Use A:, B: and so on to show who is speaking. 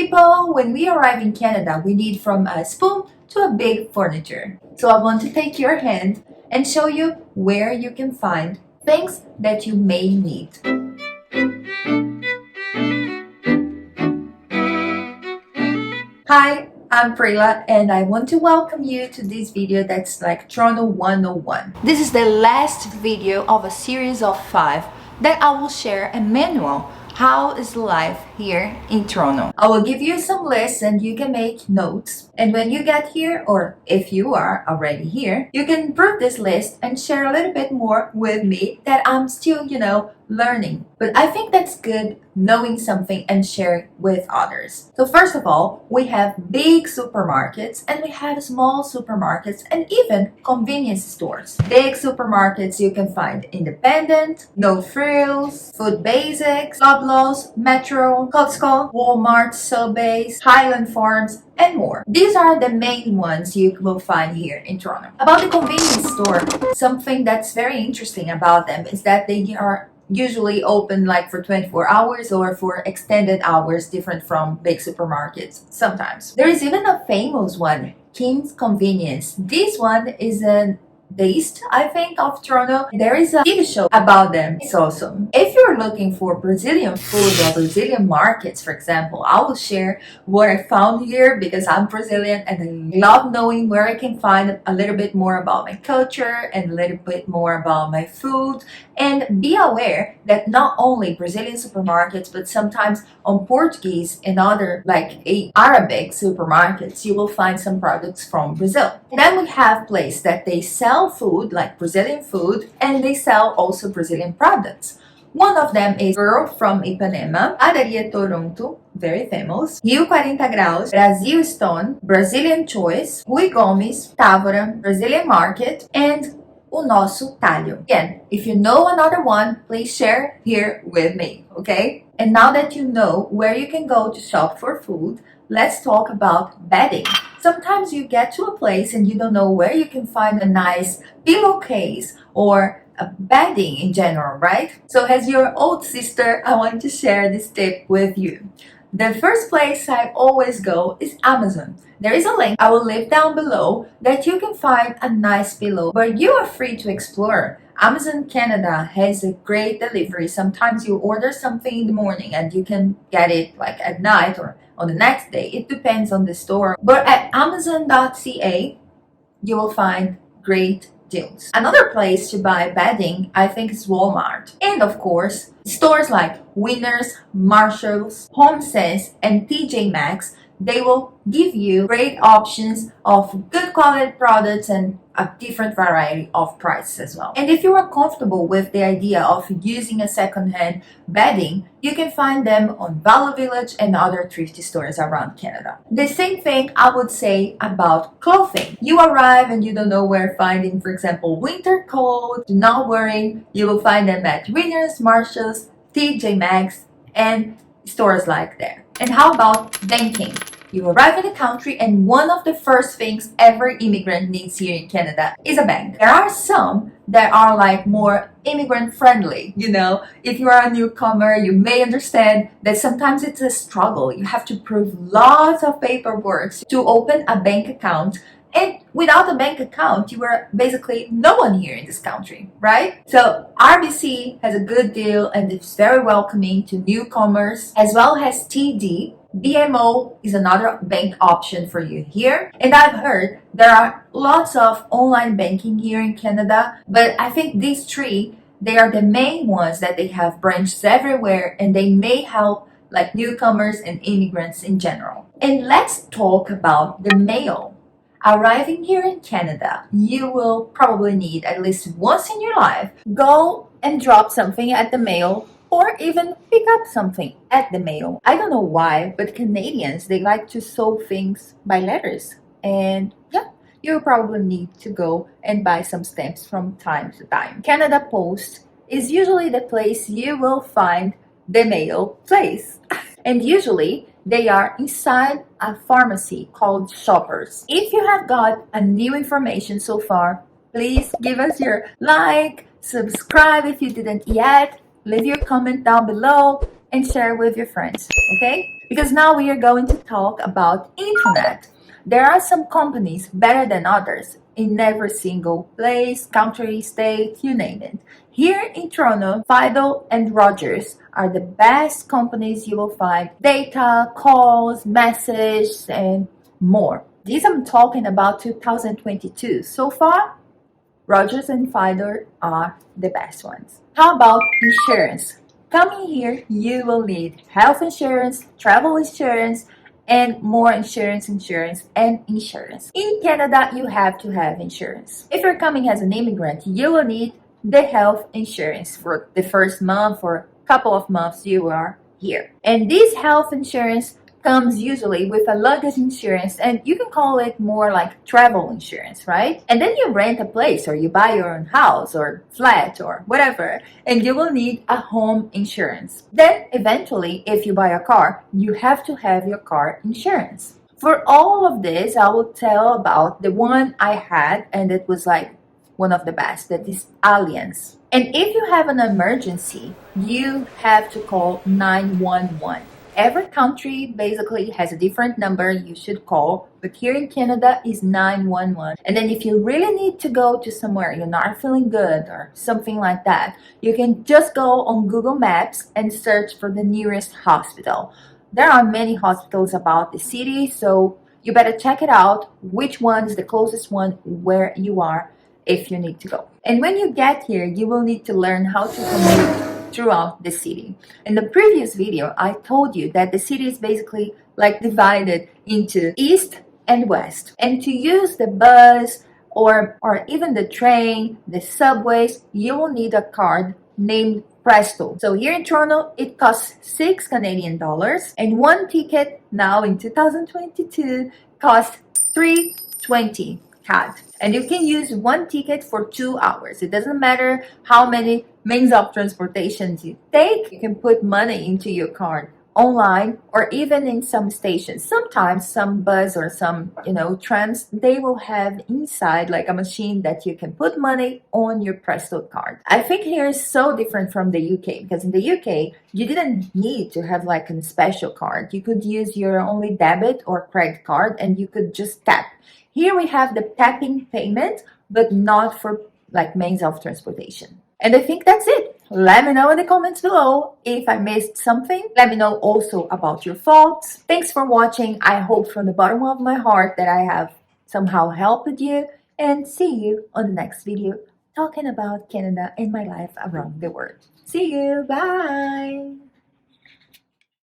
A: people, when we arrive in Canada, we need from a spoon to a big furniture. So I want to take your hand and show you where you can find things that you may need. Hi, I'm Prila and I want to welcome you to this video that's like Toronto 101. This is the last video of a series of 5 that I will share a manual. How is life here in Toronto? I will give you some lists and you can make notes. And when you get here, or if you are already here, you can prove this list and share a little bit more with me that I'm still, learning. But I think that's good knowing something and sharing with others. So first of all, we have big supermarkets and we have small supermarkets and even convenience stores. Big supermarkets you can find independent, no frills, food basics, Loblaws, Metro, Cotsco, Wallmart, Sobeys, Highland Farms, and more. These are the main ones you will find here in Toronto. About the convenience store, something that's very interesting about them is that they are usually open like for 24 hours or for extended hours, different from big supermarkets sometimes. There is even a famous one, King's Convenience. This one is the east, I think, of Toronto. There is a TV show about them. It's awesome. If you're looking for Brazilian food or Brazilian markets, for example, I will share what I found here because I'm Brazilian and I love knowing where I can find a little bit more about my culture and a little bit more about my food. And be aware that not only Brazilian supermarkets, but sometimes on Portuguese and other like Arabic supermarkets, you will find some products from Brazil. And then we have places that they sell food, like Brazilian food, and they sell also Brazilian products. One of them is Girl from Ipanema, Padaria Toronto, very famous, Rio 40 Graus, Brazilia Stone, Brazilian Choice, Rui Gomes, Tavora, Brazilia Market, and nosso, Talho. Again, if you know another one, please share here with me, okay? And now that you know where you can go to shop for food, let's talk about bedding. Sometimes you get to a place and you don't know where you can find a nice pillowcase or a bedding in general, right? So as your old sister, I want to share this tip with you. The first place I always go is Amazon. There is a link I will leave down below that you can find a nice pillow, but you are free to explore. Amazon Canada has a great delivery. Sometimes you order something in the morning and you can get it like at night or on the next day. It depends on the store. But at amazon.ca, you will find great deals. Another place to buy bedding, I think, is Wallmart. And of course, stores like Winners, Marsharlls, HomeSense, and TJ Maxx, they will give you great options of good quality products and a different variety of prices as well. And if you are comfortable with the idea of using a second-hand bedding, you can find them on Value Village and other thrifty stores around Canada. The same thing I would say about clothing. You arrive and you don't know where finding, for example, winter coat. Do not worry, you will find them at Winners, Marshalls, TJ Maxx, and stores like that. And how about banking? You arrive in the country and one of the first things every immigrant needs here in Canada is a bank. There are some that are like more immigrant friendly. If you are a newcomer, you may understand that sometimes it's a struggle. You have to prove lots of paperwork to open a bank account. And without a bank account, you are basically no one here in this country, right? So RBC has a good deal and it's very welcoming to newcomers, as well as TD. BMO is another bank option for you here. And I've heard there are lots of online banking here in Canada, but I think these three, they are the main ones that they have branches everywhere and they may help like newcomers and immigrants in general. And let's talk about the mail. Arriving here in Canada, you will probably need at least once in your life, go and drop something at the mail or even pick up something at the mail. I don't know why, but Canadians, they like to solve things by letters. And yeah, you probably need to go and buy some stamps from time to time. Canada Post is usually the place you will find the mail place. And usually, they are inside a pharmacy called Shoppers. If you have got a new information so far, please give us your like, subscribe if you didn't yet, leave your comment down below, and share with your friends, okay? Because now we are going to talk about internet. There are some companies better than others in every single place, country, state, you name it. Here in Toronto, Fido and Rogers are the best companies you will find. Data, calls, messages, and more. These I'm talking about 2022. So far, Rogers and Fido are the best ones. How about insurance? Coming here, you will need health insurance, travel insurance, and more insurance. In Canada, you have to have insurance. If you're coming as an immigrant, you will need the health insurance for the first month or couple of months you are here. And this health insurance comes usually with a luggage insurance, and you can call it more like travel insurance, right? And then you rent a place or you buy your own house or flat or whatever, and you will need a home insurance. Then eventually, if you buy a car, you have to have your car insurance. For all of this, I will tell about the one I had, and it was like one of the best, that is Allianz. And if you have an emergency, you have to call 911. Every country basically has a different number you should call, but here in Canada is 911. And then if you really need to go to somewhere, you're not feeling good or something like that, you can just go on Google Maps and search for the nearest hospital. There are many hospitals about the city, so you better check it out, which one is the closest one where you are if you need to go. And when you get here, you will need to learn how to commute throughout the city. In the previous video, I told you that the city is basically like divided into east and west. And to use the bus or even the train, the subways, you will need a card named Presto. So here in Toronto, it costs 6 Canadian dollars, and one ticket now in 2022 costs 3.20 CAD. And you can use one ticket for 2 hours. It doesn't matter how many means of transportation you take. You can put money into your card online or even in some stations. Sometimes some bus or some, trams, they will have inside like a machine that you can put money on your Presto card. I think here is so different from the UK, because in the UK, you didn't need to have like a special card. You could use your only debit or credit card and you could just tap. Here we have the tapping payment, but not for like means of transportation. And I think that's it. Let me know in the comments below if I missed something. Let me know also about your thoughts. Thanks for watching. I hope from the bottom of my heart that I have somehow helped you. And see you on the next video talking about Canada and my life around the world. See you. Bye.